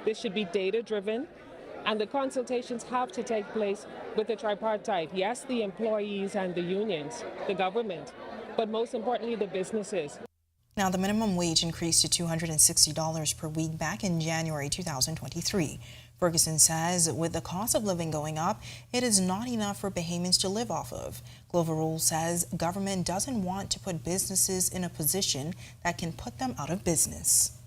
This should be data-driven, and the consultations have to take place with the tripartite. Yes, the employees and the unions, the government, but most importantly, the businesses. Now, the minimum wage increased to $260 per week back in January 2023. Ferguson says with the cost of living going up, it is not enough for Bahamians to live off of. Glover-Roll says government doesn't want to put businesses in a position that can put them out of business.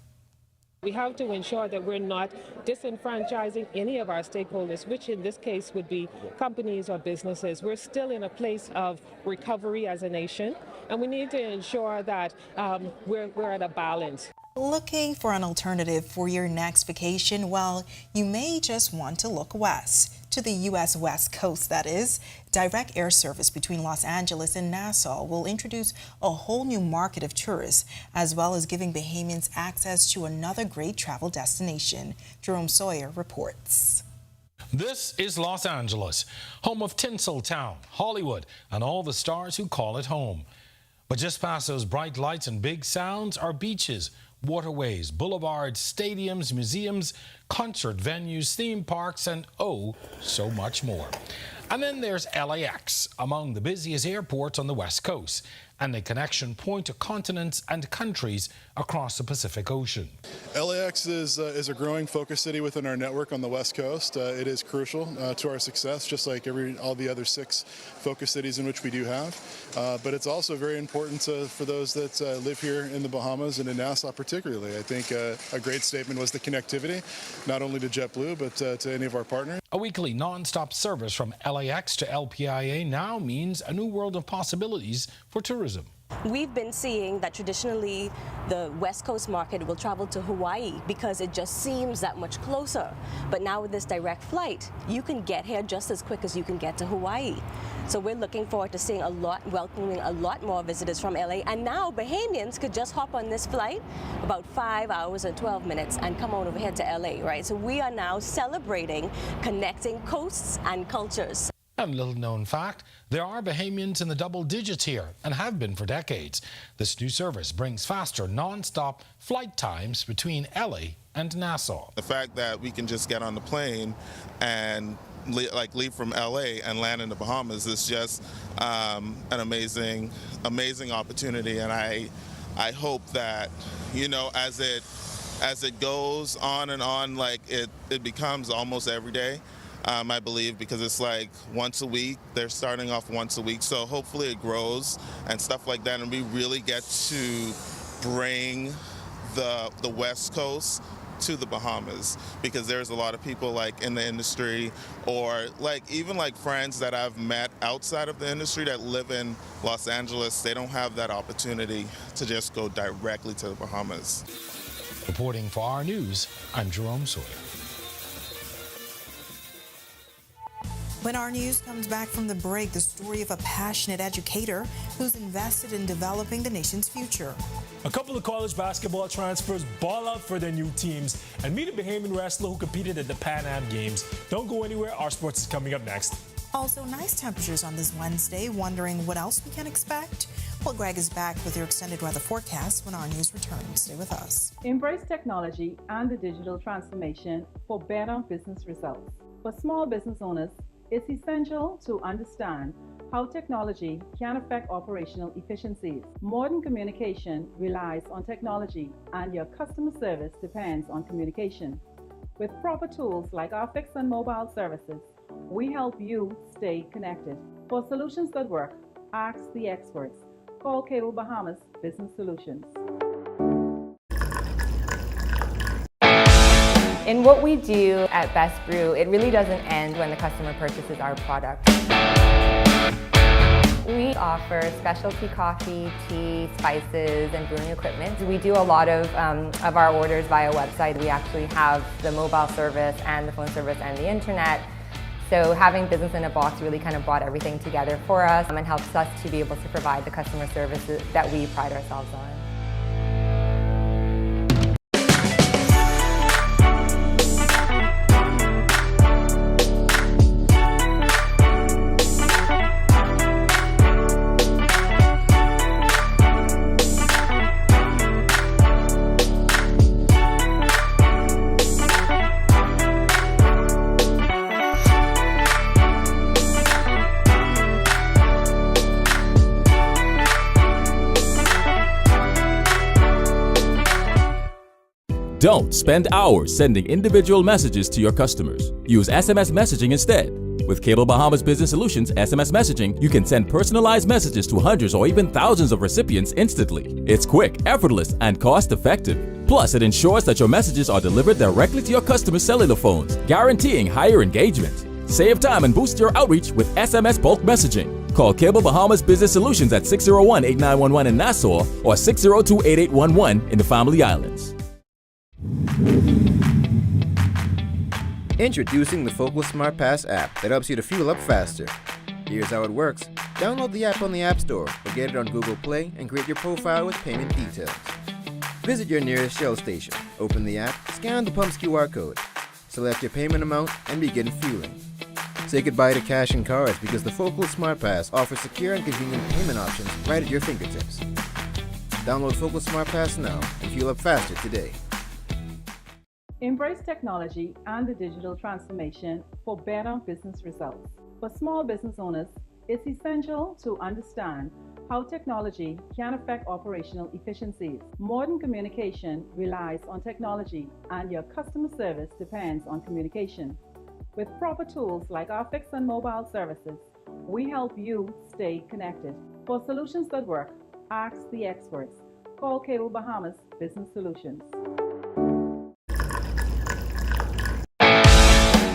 We have to ensure that we're not disenfranchising any of our stakeholders, which in this case would be companies or businesses. We're still in a place of recovery as a nation, and we need to ensure that we're at a balance. Looking for an alternative for your next vacation? Well, you may just want to look west. To the U.S. West Coast, that is. Direct air service between Los Angeles and Nassau will introduce a whole new market of tourists, as well as giving Bahamians access to another great travel destination. Jerome Sawyer reports. This is Los Angeles, home of Tinseltown, Hollywood, and all the stars who call it home. But just past those bright lights and big sounds are beaches, waterways, boulevards, stadiums, museums, concert venues, theme parks, and oh, so much more. And then there's LAX, among the busiest airports on the West Coast, and a connection point to continents and countries across the Pacific Ocean. LAX is a growing focus city within our network on the West Coast. It is crucial to our success, just like all the other 6 focus cities in which we do have. But it's also very important for those that live here in the Bahamas and in Nassau particularly. I think a great statement was the connectivity, not only to JetBlue, but to any of our partners. A weekly non-stop service from LAX to LPIA now means a new world of possibilities for tourism. We've been seeing that traditionally the West Coast market will travel to Hawaii because it just seems that much closer. But now with this direct flight, you can get here just as quick as you can get to Hawaii. So we're looking forward to seeing welcoming a lot more visitors from LA. And now Bahamians could just hop on this flight about 5 hours and 12 minutes and come on over here to LA, right? So we are now celebrating connecting coasts and cultures. And little known fact, there are Bahamians in the double digits here and have been for decades. This new service brings faster non-stop flight times between LA and Nassau. The fact that we can just get on the plane and leave from LA and land in the Bahamas is just an amazing opportunity, and I hope that, you know, as it goes on and on, like it becomes almost every day. I believe, because it's like once a week. They're starting off once a week, so hopefully it grows and stuff like that, and we really get to bring the West Coast to the Bahamas, because there's a lot of people like in the industry, or like even like friends that I've met outside of the industry that live in Los Angeles. They don't have that opportunity to just go directly to the Bahamas. Reporting for Our News, I'm Jerome Sawyer. When Our News comes back from the break, the story of a passionate educator who's invested in developing the nation's future. A couple of college basketball transfers ball out for their new teams, and meet a Bahamian wrestler who competed at the Pan Am Games. Don't go anywhere, our sports is coming up next. Also, nice temperatures on this Wednesday. Wondering what else we can expect? Well, Greg is back with your extended weather forecast when Our News returns. Stay with us. Embrace technology and the digital transformation for better business results. For small business owners, it's essential to understand how technology can affect operational efficiencies. Modern communication relies on technology, and your customer service depends on communication. With proper tools like our fixed and mobile services, we help you stay connected. For solutions that work, ask the experts. Call Cable Bahamas Business Solutions. In what we do at Best Brew, it really doesn't end when the customer purchases our product. We offer specialty coffee, tea, spices, and brewing equipment. We do a lot of our orders via website. We actually have the mobile service and the phone service and the internet. So having business in a box really kind of brought everything together for us and helps us to be able to provide the customer services that we pride ourselves on. Don't spend hours sending individual messages to your customers. Use SMS messaging instead. With Cable Bahamas Business Solutions SMS messaging, you can send personalized messages to hundreds or even thousands of recipients instantly. It's quick, effortless, and cost-effective. Plus, it ensures that your messages are delivered directly to your customers' cellular phones, guaranteeing higher engagement. Save time and boost your outreach with SMS bulk messaging. Call Cable Bahamas Business Solutions at 601-8911 in Nassau or 602-8811 in the Family Islands. Introducing the Focal Smart Pass app that helps you to fuel up faster. Here's how it works. Download the app on the App Store or get it on Google Play and create your profile with payment details. Visit your nearest Shell station, open the app, scan the pump's QR code, select your payment amount, and begin fueling. Say goodbye to cash and cards because the Focal Smart Pass offers secure and convenient payment options right at your fingertips. Download Focal Smart Pass now and fuel up faster today. Embrace technology and the digital transformation for better business results. For small business owners, it's essential to understand how technology can affect operational efficiencies. Modern communication relies on technology, and your customer service depends on communication. With proper tools like our fixed and mobile services, we help you stay connected. For solutions that work, ask the experts. Call Cable Bahamas Business Solutions.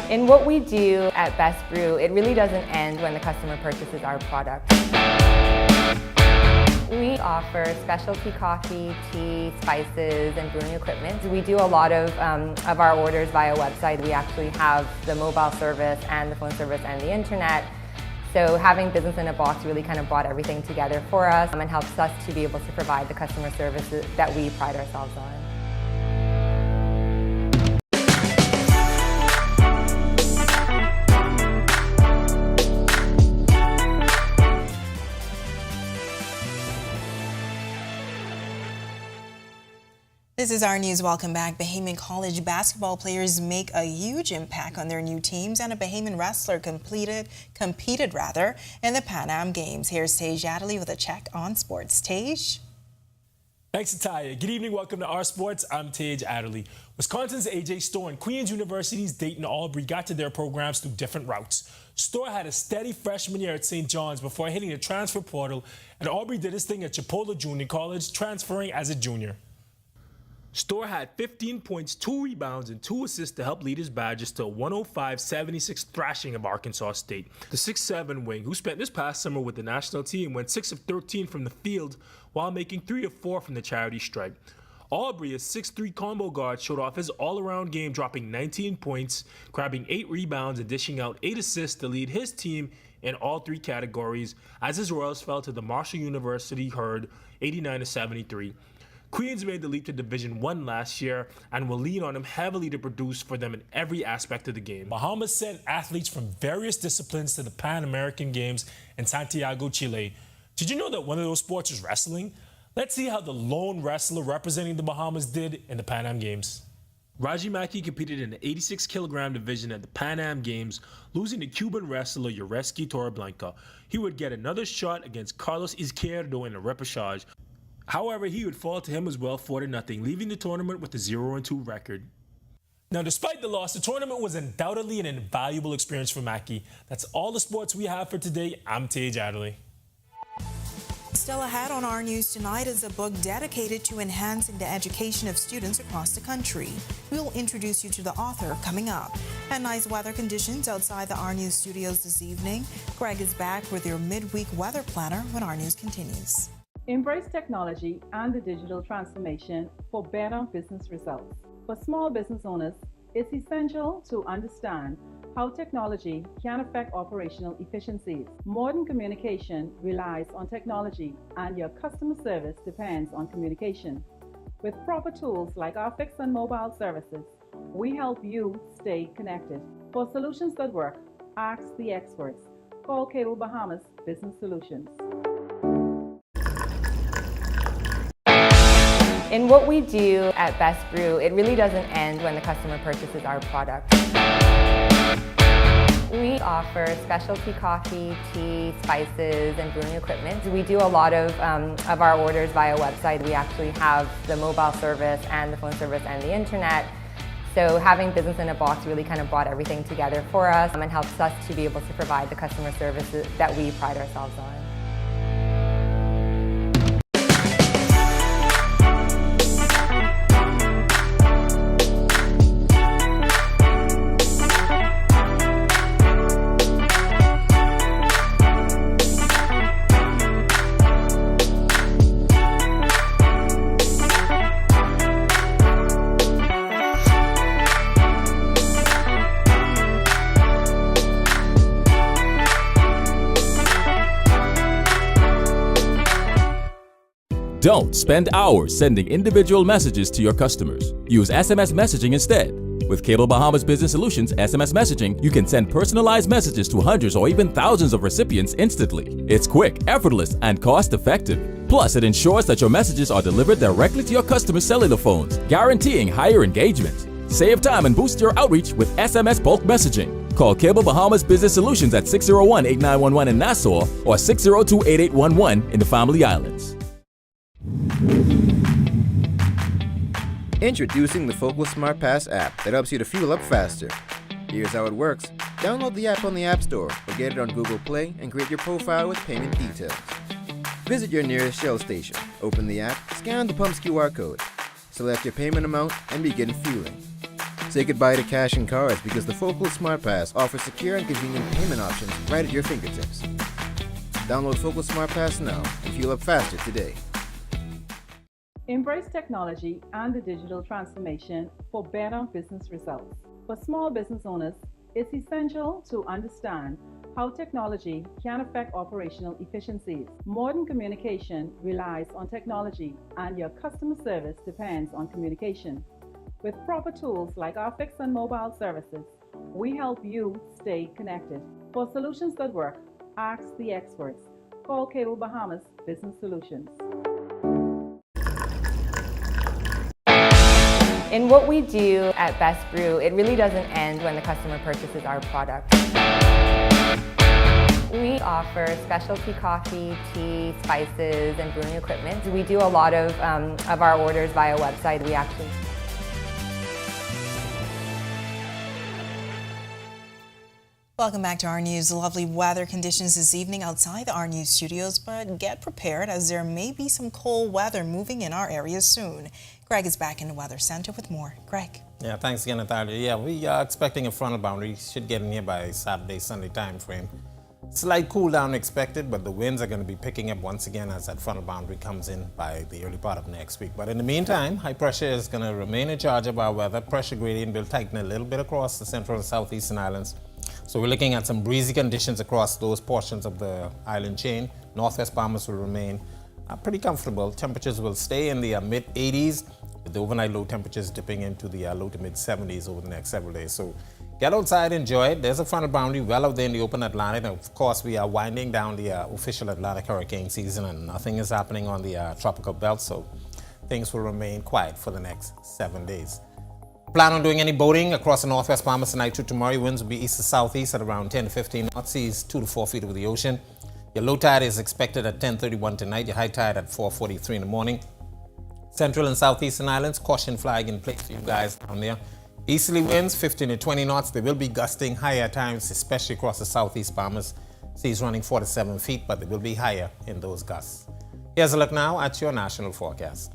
In what we do at Best Brew, it really doesn't end when the customer purchases our product. We offer specialty coffee, tea, spices, and brewing equipment. We do a lot of our orders via website. We actually have the mobile service and the phone service and the internet. So having business in a box really kind of brought everything together for us and helps us to be able to provide the customer services that we pride ourselves on. This is our news. Welcome back. Bahamian College basketball players make a huge impact on their new teams, and a Bahamian wrestler competed in the Pan Am Games. Here's Tej Adderley with a check on sports. Tej? Thanks, Ataya. Good evening. Welcome to Our Sports. I'm Tej Adderley. Wisconsin's A.J. Storr and Queen's University's Dayton Aubrey got to their programs through different routes. Storr had a steady freshman year at St. John's before hitting the transfer portal, and Aubrey did his thing at Chipola Junior College, transferring as a junior. Storr had 15 points, 2 rebounds, and 2 assists to help lead his Badgers to a 105-76 thrashing of Arkansas State. The 6'7" wing, who spent this past summer with the national team, went 6 of 13 from the field while making 3 of 4 from the charity stripe. Aubrey, a 6'3" combo guard, showed off his all-around game, dropping 19 points, grabbing 8 rebounds, and dishing out 8 assists to lead his team in all 3 categories as his Royals fell to the Marshall University Herd 89-73. Queens made the leap to Division I last year and will lean on him heavily to produce for them in every aspect of the game. Bahamas sent athletes from various disciplines to the Pan American Games in Santiago, Chile. Did you know that one of those sports is wrestling? Let's see how the lone wrestler representing the Bahamas did in the Pan Am Games. Raji Mackey competed in the 86-kilogram division at the Pan Am Games, losing to Cuban wrestler Yureski Torreblanca. He would get another shot against Carlos Izquierdo in a repechage. However, he would fall to him as well 4-0, leaving the tournament with a 0-2 record. Now, despite the loss, the tournament was undoubtedly an invaluable experience for Mackey. That's all the sports we have for today. I'm Tej Adderley. Still ahead on Our News Tonight is a book dedicated to enhancing the education of students across the country. We'll introduce you to the author coming up. And nice weather conditions outside the Our News studios this evening. Greg is back with your midweek weather planner when Our News continues. Embrace technology and the digital transformation for better business results. For small business owners, it's essential to understand how technology can affect operational efficiencies. Modern communication relies on technology, and your customer service depends on communication. With proper tools like our fixed and mobile services, we help you stay connected. For solutions that work, ask the experts. Call Cable Bahamas Business Solutions. In what we do at Best Brew, it really doesn't end when the customer purchases our product. We offer specialty coffee, tea, spices, and brewing equipment. We do a lot of our orders via website. We actually have the mobile service and the phone service and the internet. So having business in a box really kind of brought everything together for us and helps us to be able to provide the customer services that we pride ourselves on. Don't spend hours sending individual messages to your customers. Use SMS messaging instead. With Cable Bahamas Business Solutions SMS messaging, you can send personalized messages to hundreds or even thousands of recipients instantly. It's quick, effortless, and cost-effective. Plus, it ensures that your messages are delivered directly to your customers' cellular phones, guaranteeing higher engagement. Save time and boost your outreach with SMS bulk messaging. Call Cable Bahamas Business Solutions at 601-8911 in Nassau or 602-8811 in the Family Islands. Introducing the Focal Smart Pass app that helps you to fuel up faster. Here's how it works. Download the app on the App Store or get it on Google Play and create your profile with payment details. Visit your nearest Shell station, open the app, scan the pump's QR code, select your payment amount, and begin fueling. Say goodbye to cash and cards because the Focal Smart Pass offers secure and convenient payment options right at your fingertips. Download Focal Smart Pass now and fuel up faster today. Embrace technology and the digital transformation for better business results. For small business owners, it's essential to understand how technology can affect operational efficiencies. Modern communication relies on technology, and your customer service depends on communication. With proper tools like our fixed and mobile services, we help you stay connected. For solutions that work, ask the experts. Call Cable Bahamas Business Solutions. In what we do at Best Brew, it really doesn't end when the customer purchases our product. We offer specialty coffee, tea, spices, and brewing equipment. We do a lot of our orders via website. We actually Welcome back to Our News. Lovely weather conditions this evening outside the Our News studios, but get prepared as there may be some cold weather moving in our area soon. Greg is back in the Weather Center with more. Greg. Yeah, thanks again, Natalia. Yeah, we are expecting a frontal boundary. Should get in here by Saturday, Sunday time frame. Slight cool down expected, but the winds are going to be picking up once again as that frontal boundary comes in by the early part of next week. But in the meantime, high pressure is going to remain in charge of our weather. Pressure gradient will tighten a little bit across the central and southeastern islands. So we're looking at some breezy conditions across those portions of the island chain. Northwest Bahamas will remain pretty comfortable. Temperatures will stay in the mid 80s, with the overnight low temperatures dipping into the low to mid 70s over the next several days. So get outside, enjoy it. There's a frontal boundary well out there in the open Atlantic. And of course, we are winding down the official Atlantic hurricane season, and nothing is happening on the tropical belt. So things will remain quiet for the next 7 days. Plan on doing any boating across the Northwest Bahamas tonight to tomorrow. Winds will be east to southeast at around 10 to 15 knots. Seas 2 to 4 feet over the ocean. Your low tide is expected at 10:31 tonight. Your high tide at 4:43 in the morning. Central and southeastern islands, caution flag in place for you guys down there. Easterly winds 15 to 20 knots. They will be gusting higher times, especially across the southeast Bahamas. Seas running 4 to 7 feet, but they will be higher in those gusts. Here's a look now at your national forecast.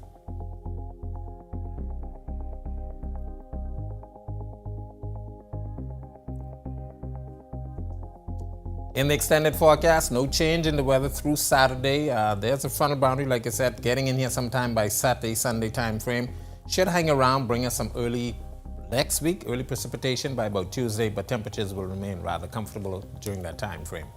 In the extended forecast, no change in the weather through Saturday. There's a frontal boundary, like I said, getting in here sometime by Saturday, Sunday time frame. Should hang around, bring us some early next week, early precipitation by about Tuesday, but temperatures will remain rather comfortable during that time frame.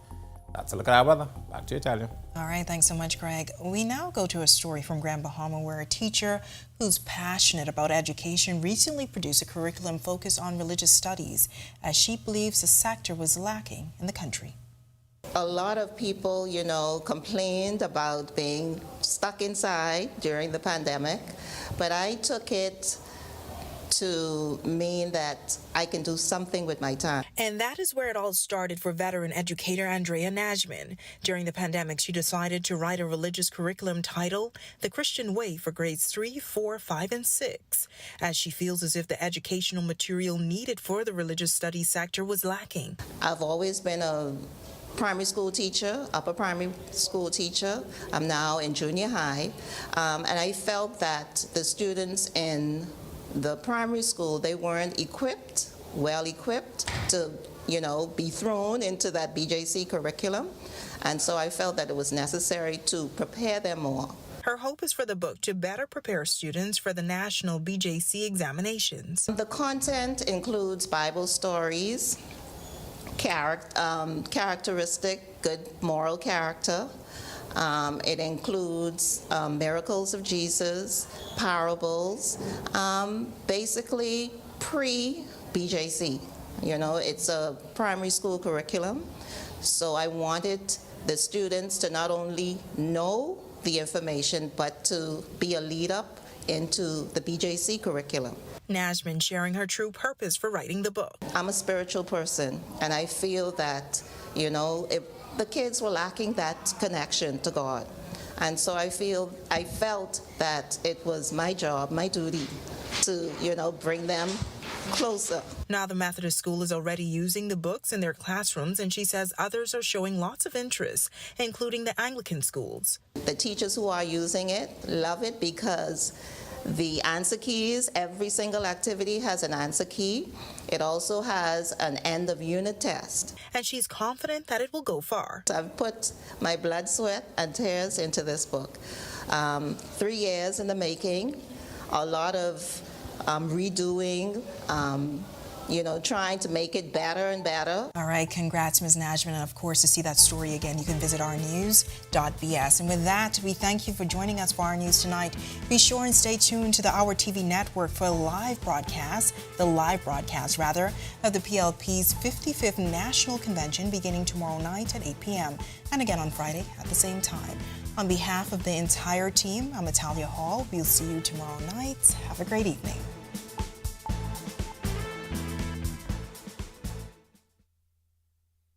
That's a look at our weather. Back to you, Talia. All right, thanks so much, Greg. We now go to a story from Grand Bahama where a teacher who's passionate about education recently produced a curriculum focused on religious studies as she believes the sector was lacking in the country. A lot of people, complained about being stuck inside during the pandemic, but I took it to mean that I can do something with my time. And that is where it all started for veteran educator Andrea Najman. During the pandemic, she decided to write a religious curriculum titled The Christian Way for grades 3, 4, 5, and 6, as she feels as if the educational material needed for the religious studies sector was lacking. I've always been a primary school teacher, upper primary school teacher. I'm now in junior high, and I felt that the students in the primary school, they weren't well equipped to, be thrown into that BJC curriculum, and so I felt that it was necessary to prepare them more. Her hope is for the book to better prepare students for the national BJC examinations. The content includes Bible stories, characteristic, good moral character, It includes miracles of Jesus, parables, basically pre-BJC. You know, it's a primary school curriculum, so I wanted the students to not only know the information, but to be a lead up into the BJC curriculum. Najman sharing her true purpose for writing the book. I'm a spiritual person, and I feel that, you know, the kids were lacking that connection to God. And so I felt that it was my job, my duty to, you know, bring them closer. Now the Methodist school is already using the books in their classrooms, and she says others are showing lots of interest, including the Anglican schools. The teachers who are using it love it because the answer keys, every single activity has an answer key. It also has an end of unit test. And she's confident that it will go far. I've put my blood, sweat, and tears into this book. 3 years in the making, a lot of redoing, you know, trying to make it better and better. All right, congrats, Ms. Najman. And of course, to see that story again, you can visit ournews.bs. And with that, we thank you for joining us for Our News tonight. Be sure and stay tuned to the Our TV network for a live broadcast, of the PLP's 55th National Convention beginning tomorrow night at 8 p.m. and again on Friday at the same time. On behalf of the entire team, I'm Natalia Hall. We'll see you tomorrow night. Have a great evening.